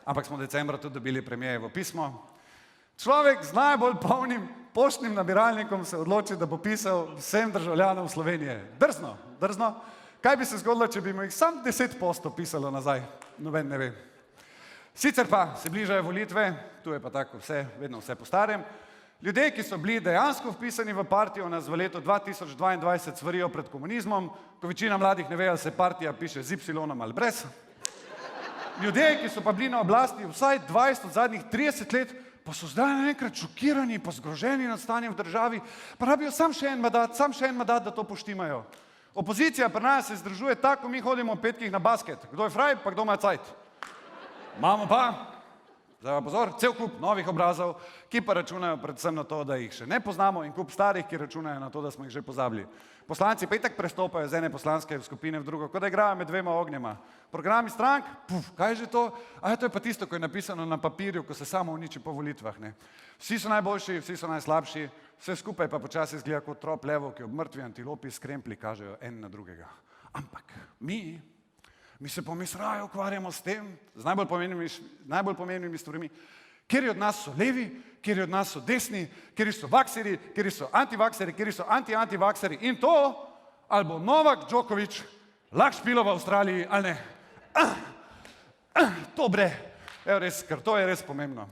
ampak smo decembra tudi dobili premijejevo pismo. Človek z najbolj polnim poštnim nabiralnikom se odloči, da bo pisal vsem državljanom Slovenije. Drzno, drzno. Kaj bi se zgodilo, če bi mu jih sam 10% pisalo nazaj? Noben ne ve. Sicer pa se bližajo volitve, tu je pa tako vse, vedno vse po starem. Ljudje, ki so bili dejansko vpisani v partijo, nas v letu 2022 svarijo pred komunizmom, ko večina mladih ne ve, ali se partija piše z Y ali brez. Ljudje, ki so pa bili na oblasti vsaj 20 od zadnjih 30 let, pa so zdaj naenkrat šokirani, pa zgroženi nad stanjem v državi, pa rabijo sam še en mandat, da to poštimajo. Opozicija pri nas se združuje tako, mi hodimo v petkih na basket. Kdo je fraj, pa kdo ima cajt. Imamo pa, zdaj pa pozor, cel kup novih obrazov, ki pa računajo predvsem na to, da jih še ne poznamo, in kup starih, ki računajo na to, da smo jih že pozabili. Poslanci pa itak prestopajo z ene poslanske skupine v drugo, kot da igrajo med dvema ognjema. Programi strank, kaj je že to? To je pa tisto, ko je napisano na papirju, ko se samo uniči po volitvah, ne. Vsi so najboljši, vsi so najslabši, vse skupaj pa počasi izgleda kot trop levov, ki ob mrtvi antilopi s kremplji kažejo en na drugega. Ampak mi se pa raje ukvarjamo s tem, z najbolj pomembnimi stvarmi, kjer od nas so levi, kjer od nas so desni, kjer so vakseri, kjer so antivakseri, kjer so anti-antivakseri in to, ali bo Novak Djokovic lahko špilo v Avstraliji ali ne. To bre, evo res, ker to je res pomembno.